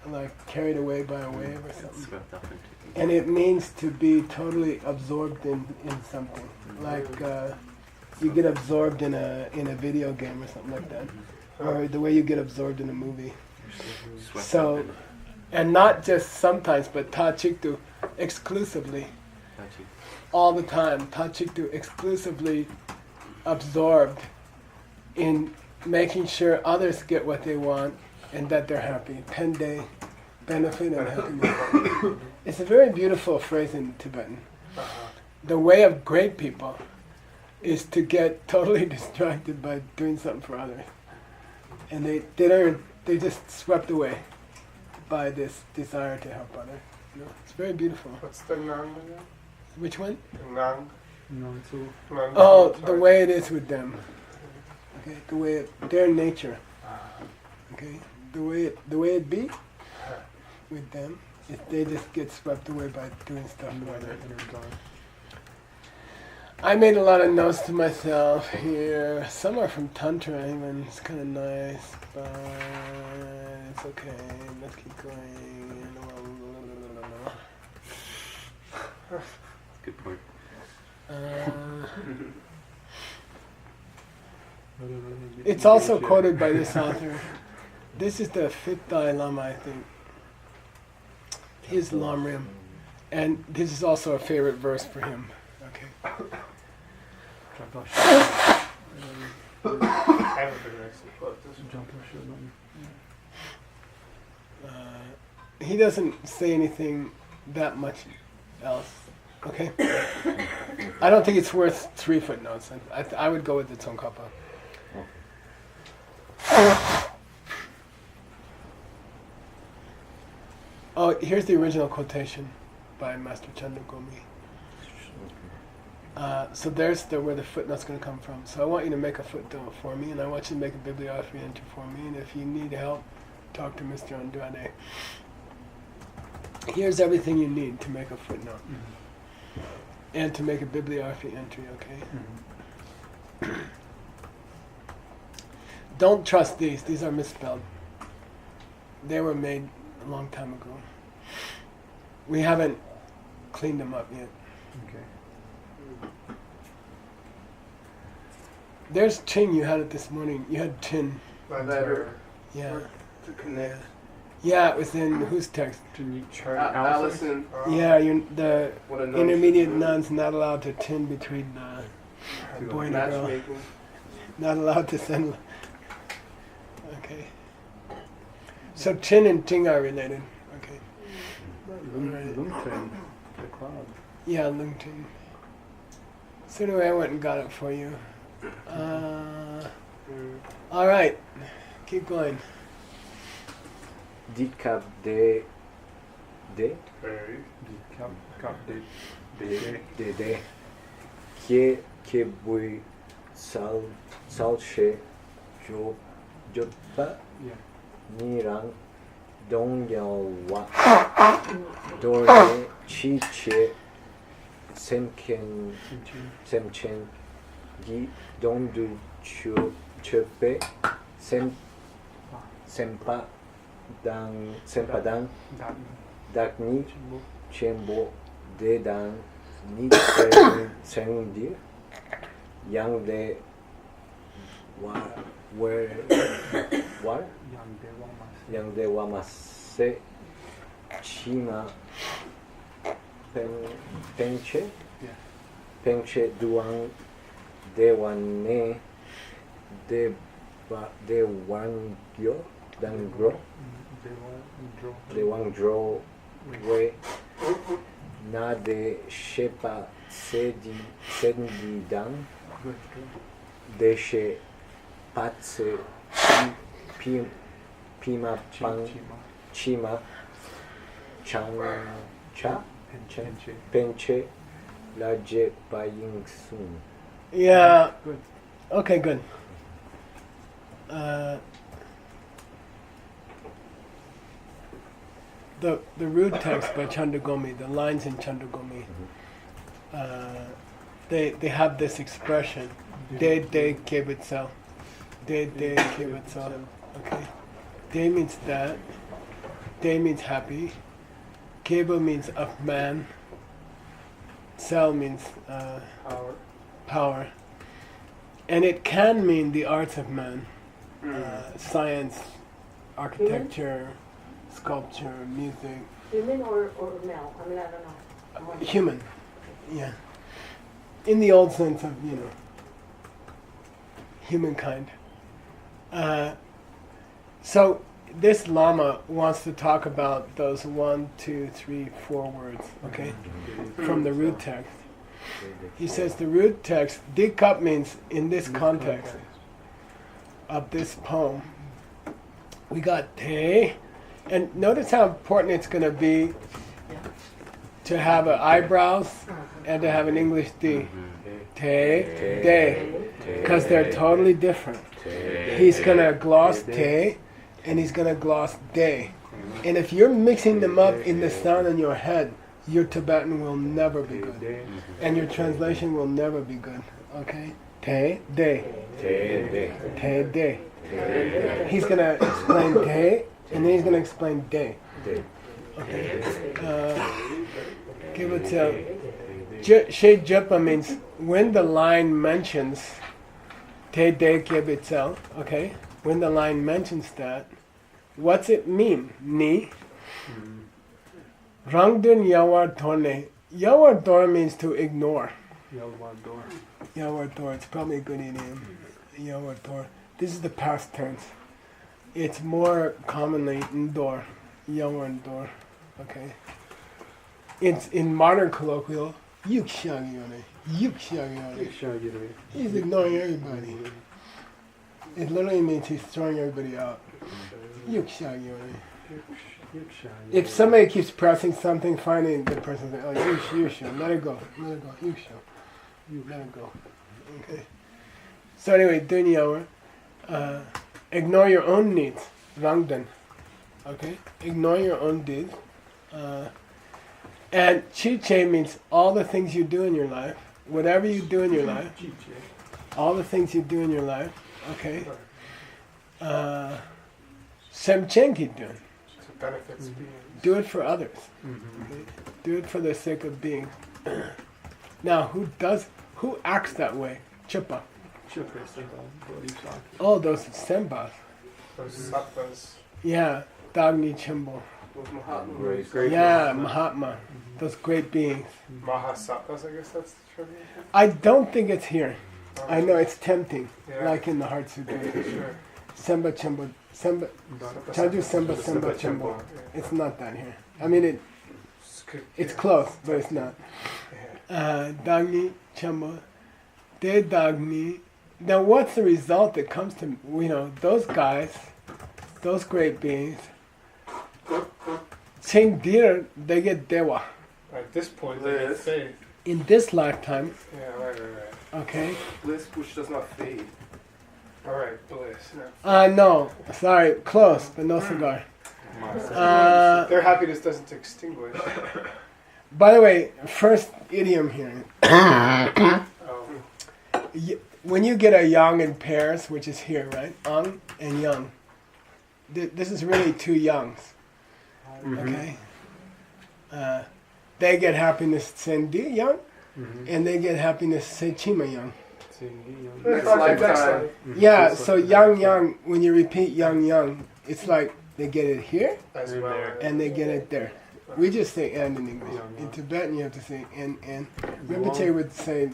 Speaker 2: Like carried away by a wave or something.
Speaker 1: Swept up into.
Speaker 2: And it means to be totally absorbed in something. Like you get absorbed in a video game or something like that. Or the way you get absorbed in a movie.
Speaker 1: Swept
Speaker 2: So,
Speaker 1: up into.
Speaker 2: and not just sometimes, but tachiktu exclusively,
Speaker 1: Touchy.
Speaker 2: all the time. Tachiktu exclusively absorbed in making sure others get what they want and that they're happy. Pende, benefit and happiness. It's a very beautiful phrase in Tibetan. The way of great people is to get totally distracted by doing something for others. And they just swept away by this desire to help others. You know, it's very beautiful.
Speaker 6: What's the nang again?
Speaker 2: Which one?
Speaker 6: Nang.
Speaker 3: No, so
Speaker 6: Nang.
Speaker 2: Oh, the way it is with them. Okay, the way their nature. Okay, the way it be with them. If they just get swept away by doing stuff for others. I made a lot of notes to myself here. Some are from Tantra even. It's kind of nice, but it's okay. Let's keep going.
Speaker 1: Good point.
Speaker 2: It's also quoted by this author. This is the fifth Dalai Lama, I think. His Lamrim. And this is also a favorite verse for him. Okay.
Speaker 6: I haven't been actually quote this.
Speaker 2: He doesn't say anything that much else. Okay? I don't think it's worth 3 footnotes. I would go with the Tsongkhapa. Oh, here's the original quotation by Master Chandragomi. So there's where the footnote's going to come from. So I want you to make a footnote for me, and I want you to make a bibliography entry for me. And if you need help, talk to Mr. Andrade. Here's everything you need to make a footnote and to make a bibliography entry. Okay. Don't trust these. These are misspelled. They were made a long time ago. We haven't cleaned them up yet.
Speaker 3: Okay.
Speaker 2: There's Chin. You had it this morning. You had Chin.
Speaker 8: Letter.
Speaker 2: Yeah.
Speaker 8: To connect.
Speaker 2: Yeah, it was in whose text?
Speaker 8: Allison.
Speaker 2: Yeah,
Speaker 8: What a
Speaker 2: intermediate nun's not allowed to tin between a boy and a girl.
Speaker 8: matchmaking.
Speaker 2: Not allowed to send. Okay. So Chin and Ting are related. Okay.
Speaker 3: Lungten, the cloud.
Speaker 2: Yeah, Lungting. So anyway, I went and got it for you. All right. Keep going.
Speaker 4: Dikab de ke bui sal she jo jotpa nirang dong yao wa dorne chi che semchen gi dong du chu chepe sempa Dan Sempadan Dakni Chembo Dedan Ni Sendir Yang de War Yang de Wamase Chima Penche Duang Dewane Dewangyo Dangro Dewangdro We Na de Shepa Sendi Dan Deshe Patse Pima Pan Chima Chang Cha Penche Laje Baying Sun.
Speaker 2: Yeah. Okay, good. The root text by Chandragomi, the lines in Chandragomi, they have this expression, de kebitsa, de kebitsa. Okay, de means that, de means happy, keba means of man, sel means power, and it can mean the arts of man, science, architecture, sculpture, music.
Speaker 7: Women or male? I mean, I don't know.
Speaker 2: Human, yeah. In the old sense of, humankind. So this Lama wants to talk about those 1, 2, 3, 4 words, okay? From the root text. He says the root text, Dikap means in this context of this poem, we got te, and notice how important it's going to be to have eyebrows and to have an English D. Te, de, because they're totally different. He's going to gloss te, and he's going to gloss de. And if you're mixing them up in the sound in your head, your Tibetan will never be good. And your translation will never be good. Okay? Te, de. Te, de. He's going to explain te, and then he's going to explain de. Okay? Give it to... She Japa means when the line mentions te de kebitzel, okay? When the line mentions that, what's it mean? Ni. Rangdun Yawar Torne. Yawar Dor means to ignore. Yawar Dor. It's probably a good idiom. Yawar Dor. This is the past tense. It's more commonly Ndor. Yawar Dor. Okay. It's in modern colloquial. Yukshagyone. Yukshagyone. He's ignoring everybody. It literally means he's throwing everybody out. Yukshagyone. If somebody keeps pressing something, finally the person says, "Oh, you should let it go, let it go. You let it go." Okay. So anyway, dunya, ignore your own needs, rangden. Okay, ignore your own deeds. And chiche means all the things you do in your life, whatever you do in your life, all the things you do in your life. Okay. Semchenki dun.
Speaker 6: Benefits being.
Speaker 2: Do it for others. Okay? Do it for the sake of being. Now, who acts that way? Chipa. Oh, those sembas.
Speaker 6: Those sattvas.
Speaker 2: Yeah, Dagni Chimbo.
Speaker 8: Those Mahatma.
Speaker 2: Yeah, Mahatma. Those great beings.
Speaker 6: Mahasattvas, I guess that's the term.
Speaker 2: I don't think it's here. I know it's tempting,
Speaker 6: Yeah.
Speaker 2: like in the Heart Sutra.
Speaker 6: Sure.
Speaker 2: Semba Chimbo. Semba. Chandu Semba Semba Chimbo. It's not that here. I mean, it's close, but it's not. Dagni Chimbo. De Dagni. Now, what's the result that comes to, those guys, those great beings, Chengdir, they get Dewa.
Speaker 6: At this point, they get faith.
Speaker 2: In this lifetime,
Speaker 6: Yeah, right.
Speaker 2: okay?
Speaker 8: Bliss which does not fade.
Speaker 6: All right, bliss.
Speaker 2: No, sorry, close, but no cigar.
Speaker 6: Their happiness doesn't extinguish.
Speaker 2: By the way, first idiom here.
Speaker 6: Oh.
Speaker 2: When you get a yang in pairs, which is here, right? Ang and yang. this is really two youngs. Okay. They get happiness Sendi young, and they get happiness Sechima young.
Speaker 6: Next
Speaker 8: Next
Speaker 6: lifetime.
Speaker 8: lifetime.
Speaker 2: Yeah. So young. When you repeat young, it's like they get it here
Speaker 6: As well.
Speaker 2: and they get it there. We just say and in English. In Tibetan, you have to say and. Rinpoche would say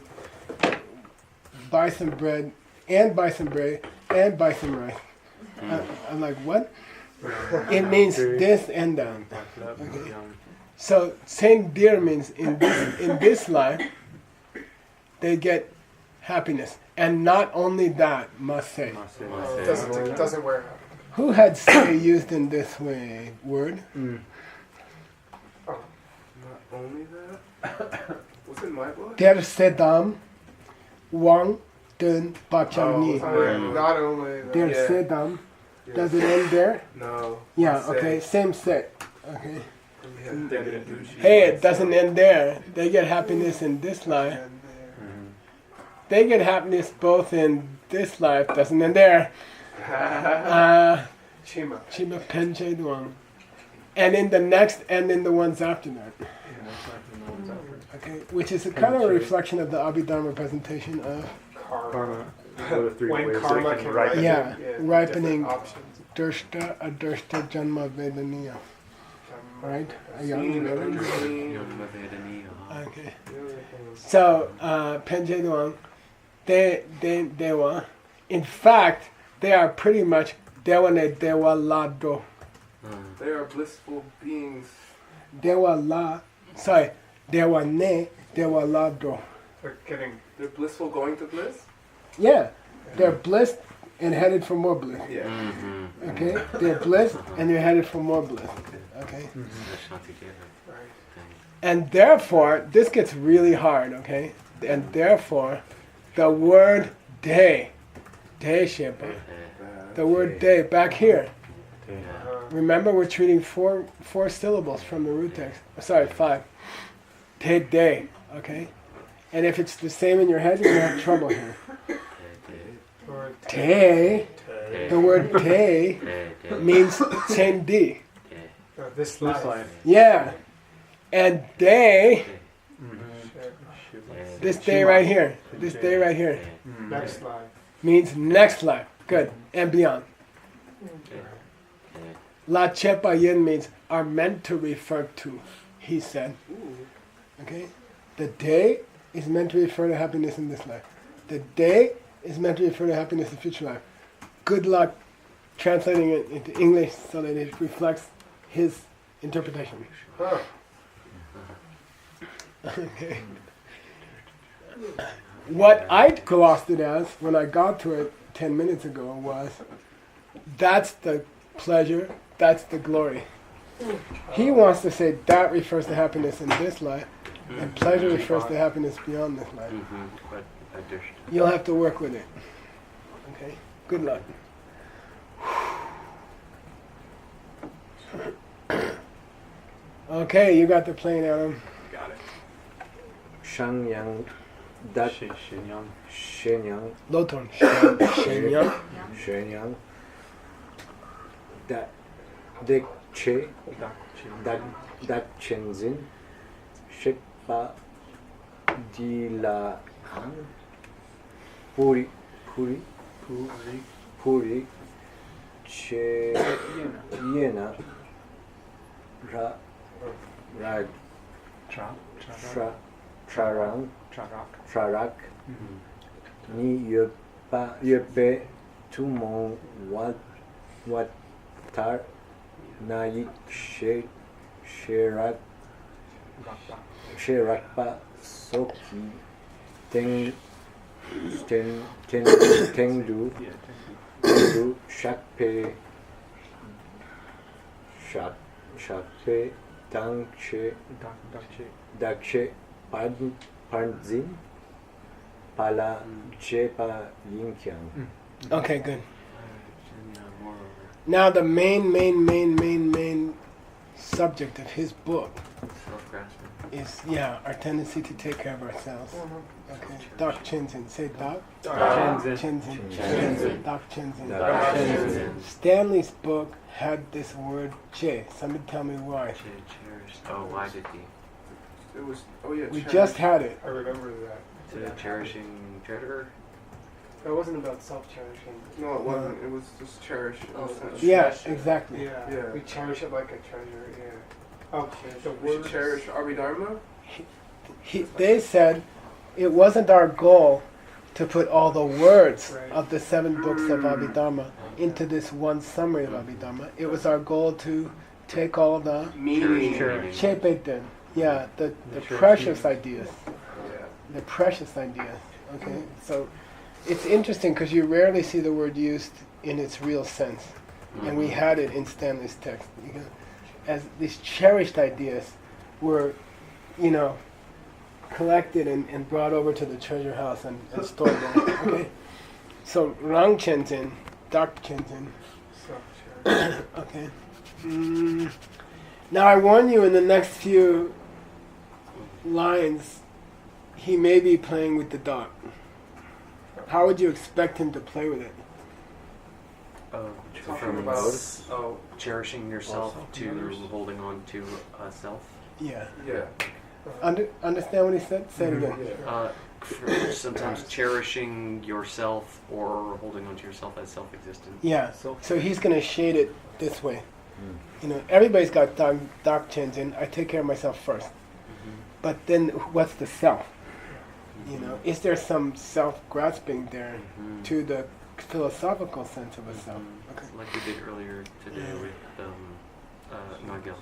Speaker 2: buy some bread and buy some bread and buy some rice. I'm like, what? It means this and that. Okay. So sendir means in this life they get happiness, and not only that, must say.
Speaker 6: It doesn't wear out.
Speaker 2: Who had say used in this way word?
Speaker 8: Not only that. What's in my book?
Speaker 2: Der sedam wang den bachang
Speaker 6: Not only that.
Speaker 2: Der
Speaker 8: Yeah.
Speaker 2: sedam. Does it end there?
Speaker 8: No.
Speaker 2: Yeah.
Speaker 8: Say.
Speaker 2: Okay. Same set. Okay.
Speaker 8: Yeah.
Speaker 2: Hey, it doesn't end there. They get happiness in this life. They get happiness both in this life. Doesn't end there.
Speaker 6: Chima.
Speaker 2: Chima penche duang. And in the next, and in the ones after that. Okay, which is a kind of a reflection of the Abhidharma presentation of
Speaker 6: Karma.
Speaker 3: Three
Speaker 6: When
Speaker 3: ways
Speaker 6: karma
Speaker 3: they
Speaker 6: can
Speaker 3: can
Speaker 6: ripen.
Speaker 2: Yeah, ripening.
Speaker 6: different options.
Speaker 2: Drshta Adrshta Janma Vedaniya. Right?
Speaker 8: Seen,
Speaker 2: Okay.
Speaker 8: unseen.
Speaker 2: So, penche duang, they were, in fact, they are pretty much dewane dewa lado.
Speaker 8: They are blissful beings.
Speaker 2: Dewa la, sorry, dewa ne, dewa lado.
Speaker 6: They're getting.
Speaker 8: They're blissful going to bliss?
Speaker 2: Yeah, they're blissed and headed for more bliss.
Speaker 8: Yeah.
Speaker 2: Okay, they're blessed and they're headed for more bliss. Okay, and therefore this gets really hard. Okay, and therefore the word day, shepa, the word day back here. Remember, we're treating four syllables from the root text. Sorry, 5. Day. Okay, and if it's the same in your head, you're gonna have trouble here. Te, the word te means chendi.
Speaker 6: This life.
Speaker 2: Yeah. And day, this day right here,
Speaker 6: Next life.
Speaker 2: means next life. Good. And beyond. La Chepa Yin means are meant to refer to, he said. Okay? The day is meant to refer to happiness in this life. The day is meant to refer to happiness in future life. Good luck translating it into English so that it reflects his interpretation.
Speaker 6: Huh.
Speaker 2: Okay. What I glossed it as when I got to it 10 minutes ago was, that's the pleasure, that's the glory. He wants to say that refers to happiness in this life, and pleasure refers to happiness beyond this life. You'll have to work with it. Okay? Good luck. Okay, you got the plane, Adam.
Speaker 3: Got it.
Speaker 4: Shanyang, Dat,
Speaker 3: Shenyang.
Speaker 4: Shenyang,
Speaker 2: Loton. Shenyang.
Speaker 4: Shenyang, Dat, Dek Che, Dat Chenzin, Shekpa, Dila Han, Puri, Che, Yena, Rag, Trarak, Ni Yepe, Tumon, Watar, Naik, Sherakpa, Soki, Tengdu, Shakpe, Dakshe, Panzin, Pala, Chepa, Yinkyang.
Speaker 2: Okay, good. Now the main subject of his book
Speaker 1: Self-grasping.
Speaker 2: is, our tendency to take care of ourselves. Okay. Doc Chinzen. Say Doc. Chinzen. Doc Chinzen. Stanley's book had this word che. Somebody tell me why.
Speaker 1: Cherished. Oh, why did he?
Speaker 8: It was. Oh yeah.
Speaker 2: We
Speaker 8: cherish.
Speaker 2: just had it.
Speaker 6: I remember that.
Speaker 1: To cherishing treasure?
Speaker 6: It wasn't about self-cherishing.
Speaker 8: No, it wasn't. It was just cherish.
Speaker 2: Yeah, exactly.
Speaker 6: Yeah.
Speaker 8: Yeah.
Speaker 6: We cherish it like a treasure. Yeah. Okay. The
Speaker 8: We should
Speaker 6: word
Speaker 8: cherish Abhidharma.
Speaker 2: They said it wasn't our goal to put all the words
Speaker 6: Right.
Speaker 2: of the 7 books of Abhidharma into this one summary of Abhidharma. It was our goal to take all the
Speaker 8: Meaning.
Speaker 2: Chepeten, the precious ideas.
Speaker 8: Yeah.
Speaker 2: The precious ideas. Okay, so it's interesting because you rarely see the word used in its real sense, and we had it in Stanley's text. Because as these cherished ideas were, collected and brought over to the treasure house and stored there. Okay, so Rang Chenzen, Dak Chenzen.
Speaker 6: self-cherishing.
Speaker 2: Okay. Now I warn you, in the next few lines, he may be playing with the dot. How would you expect him to play with it?
Speaker 8: Talking
Speaker 1: From
Speaker 8: about.
Speaker 1: cherishing yourself to holding on to a self.
Speaker 2: Yeah.
Speaker 8: Yeah.
Speaker 2: Understand what he said? Say it again.
Speaker 1: For sometimes cherishing yourself or holding on to yourself as self-existent.
Speaker 2: Yeah. So he's going to shade it this way. Everybody's got dark chins, and I take care of myself first. But then, what's the self? Is there some self-grasping there to the philosophical sense of a self? Okay.
Speaker 1: Like we did earlier today with Nagel.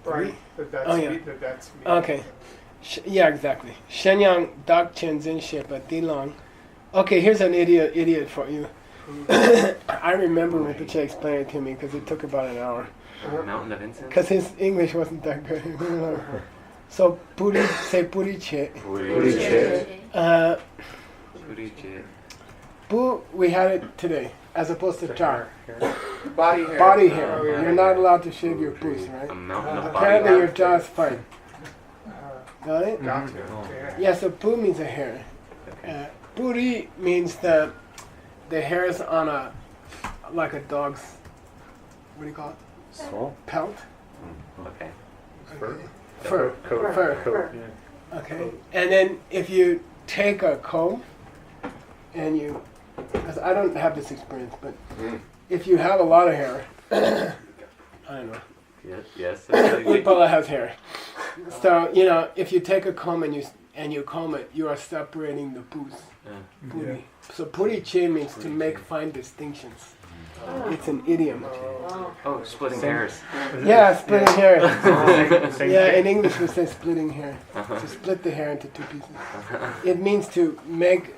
Speaker 6: Right. That's
Speaker 2: Oh, yeah.
Speaker 6: me. That's me.
Speaker 2: Okay. Yeah, exactly. Shenyang dak chenzen shepa dilang. Okay, here's an idiot for you. I remember when Pache explained it to me because it took about an hour.
Speaker 1: Mountain of incense.
Speaker 2: Because his English wasn't that good. So, say puriche.
Speaker 1: Puriche.
Speaker 2: Bu, we had it today, as opposed to char.
Speaker 8: Body hair.
Speaker 2: Body hair. You're not allowed to shave your boots, right?
Speaker 1: A mountain of body
Speaker 2: Apparently
Speaker 1: hair.
Speaker 2: your jaw is fine. Got it?
Speaker 6: Got to. Yeah.
Speaker 2: Yeah, so pu means a hair. Puri means the hairs on like a dog's, what do you call it?
Speaker 4: So?
Speaker 2: Pelt?
Speaker 1: Okay.
Speaker 2: Fur. Fur. Okay. And then if you take a comb and because I don't have this experience, but if you have a lot of hair, I don't know.
Speaker 1: Yes.
Speaker 2: Upala has hair. So, if you take a comb and you comb it, you are separating the boots. Puri. So puriche means to make fine distinctions. It's an idiom.
Speaker 1: Oh, splitting hairs.
Speaker 2: Yeah, splitting hair.
Speaker 3: Same
Speaker 2: Yeah,
Speaker 3: thing.
Speaker 2: in English we say splitting hair. To split the hair into 2 pieces. It means to make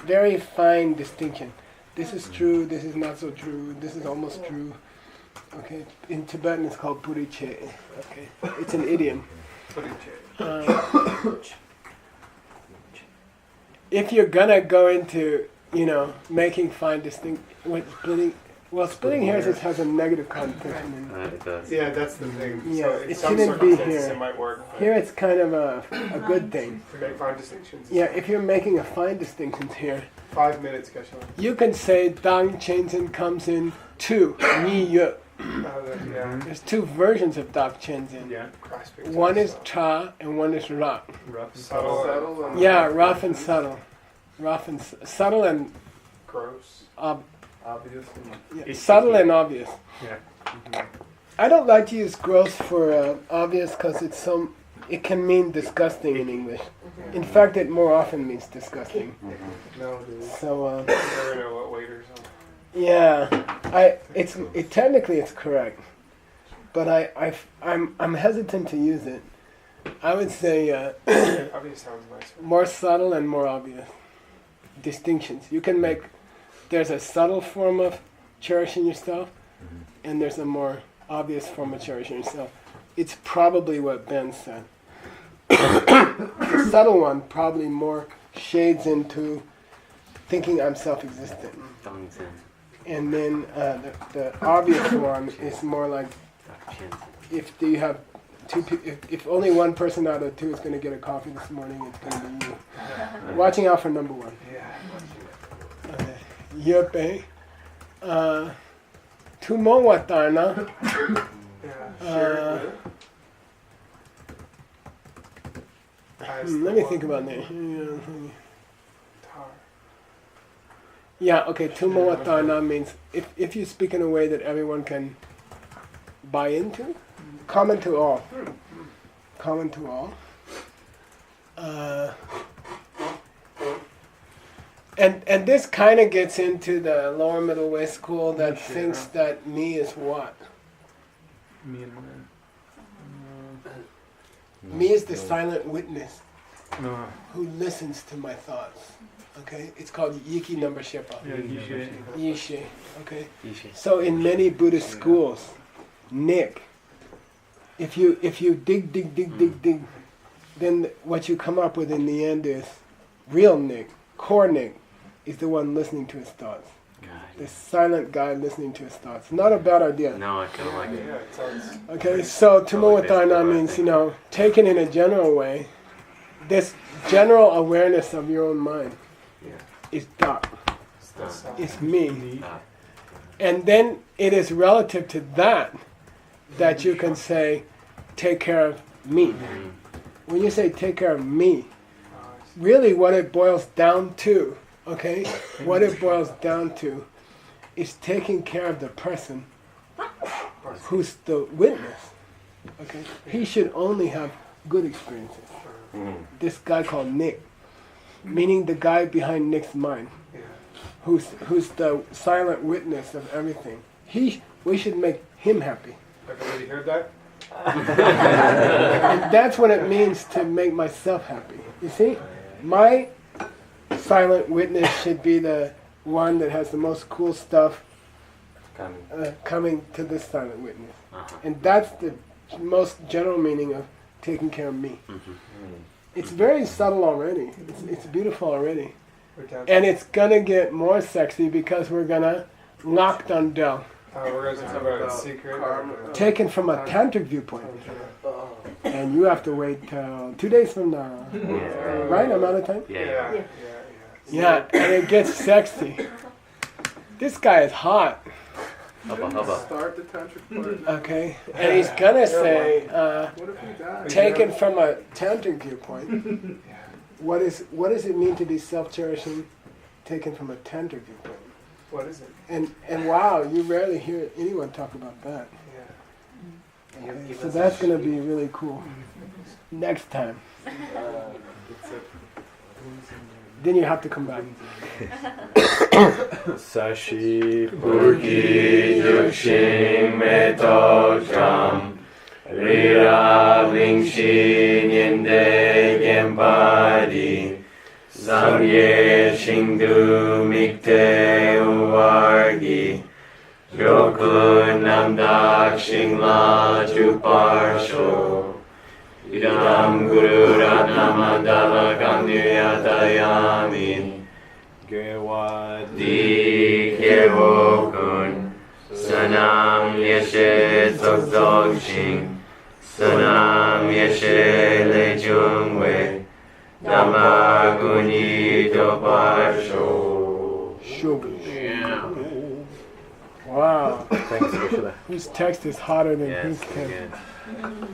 Speaker 2: very fine distinction. This is true, this is not so true, this is almost true. Okay, in Tibetan it's called puriche. Okay, it's an idiom. If you're gonna go into, making fine splitting hairs has a negative connotation.
Speaker 1: It does.
Speaker 6: Yeah, that's the thing.
Speaker 2: Yeah,
Speaker 6: So in
Speaker 2: it
Speaker 6: some
Speaker 2: shouldn't be
Speaker 6: circumstances
Speaker 2: here.
Speaker 6: it might work. but
Speaker 2: Here it's kind of a good thing.
Speaker 6: To make fine distinctions.
Speaker 2: Yeah, if you're making a fine distinction here,
Speaker 6: 5 minutes, Geshe.
Speaker 2: you can say Dang Chenzen comes in 2, Ni Yue.
Speaker 6: Yeah.
Speaker 2: There's 2 versions of Dak Chenzen.
Speaker 3: Yeah.
Speaker 6: Grasping.
Speaker 2: One is Cha and one is Ra.
Speaker 3: Rough.
Speaker 6: Subtle.
Speaker 8: And
Speaker 2: Yeah, rough and subtle. Subtle and
Speaker 6: Gross.
Speaker 3: Obvious.
Speaker 2: subtle and obvious.
Speaker 3: Yeah.
Speaker 2: I don't like to use gross for obvious because it can mean disgusting in English. In fact, it more often means disgusting.
Speaker 6: No, dude.
Speaker 2: So
Speaker 6: You never know what waiters are.
Speaker 2: yeah, technically it's correct, but I'm hesitant to use it. I would say
Speaker 6: Obvious sounds nicer.
Speaker 2: more subtle and more obvious distinctions. You can make. There's a subtle form of cherishing yourself, and there's a more obvious form of cherishing yourself. It's probably what Ben said. The subtle one probably more shades into thinking I'm self-existent.
Speaker 1: Dongzhen.
Speaker 2: And then the obvious one is more like if you have if only one person out of two is going to get a coffee this morning, it's going to be you. Watching out for number one. Okay. Yepe. Tumowatana. Let me think about that. Yeah, okay, Tumowatana means if you speak in a way that everyone can buy into, common to all. Common to all. And this kind of gets into the lower middle way school that thinks that me is what? Me is the silent witness who listens to my thoughts. Okay, it's called Yiki number Shepa. Yishe. Okay. So in many Buddhist schools, Nick, if you dig, then what you come up with in the end is real Nick, core Nick, is the one listening to his thoughts. The silent guy listening to his thoughts. Not a bad idea.
Speaker 1: No, I kind of like it.
Speaker 2: Okay, so Tumowatana means, taken in a general way, this general awareness of your own mind is da. It's me. And then it is relative to that you can say, take care of me. When you say take care of me, really what it boils down to, okay, what it boils down to is taking care of the person who's the witness. Okay, he should only have good experiences. This guy called Nick, meaning the guy behind Nick's mind, who's the silent witness of everything. We should make him happy.
Speaker 6: Everybody heard that?
Speaker 2: And that's what it means to make myself happy. You see, my silent witness should be the one that has the most cool stuff coming to this silent witness. And that's the most general meaning of taking care of me. It's very subtle already. It's beautiful already. And it's going to get more sexy because we're going to lock down down.
Speaker 6: We're going to talk about secret.
Speaker 2: Taken from a tantric viewpoint. And you have to wait till 2 days from now. Right? I'm out of time? Yeah, and it gets sexy. This guy is hot.
Speaker 8: Start the tantric part.
Speaker 2: Okay, and he's gonna say,
Speaker 8: What if we die?
Speaker 2: taken from a tantric viewpoint, what does it mean to be self-cherishing, taken from a tantric viewpoint?
Speaker 6: What is it?
Speaker 2: And wow, you rarely hear anyone talk about that. Okay, so that's gonna be really cool. Next time. Then you have to come back.
Speaker 4: Sashi
Speaker 3: Burki Yukshin Metokam Rira Lingshi Nyende Gempadi Sangye Shingdu Mikte Uwargi Yoku Namdak Shingla Chuparsho Idam Guru Ratnamadava Gandhuyatayami Di Kyevokun Sanam Yeshe Tsokdokshin Sanam Yeshe Lejungwe Namaguni Doparsho.
Speaker 2: Wow.
Speaker 4: Thanks, Vishala.
Speaker 2: Whose text is hotter than
Speaker 1: Yes,
Speaker 2: whose text?
Speaker 1: good.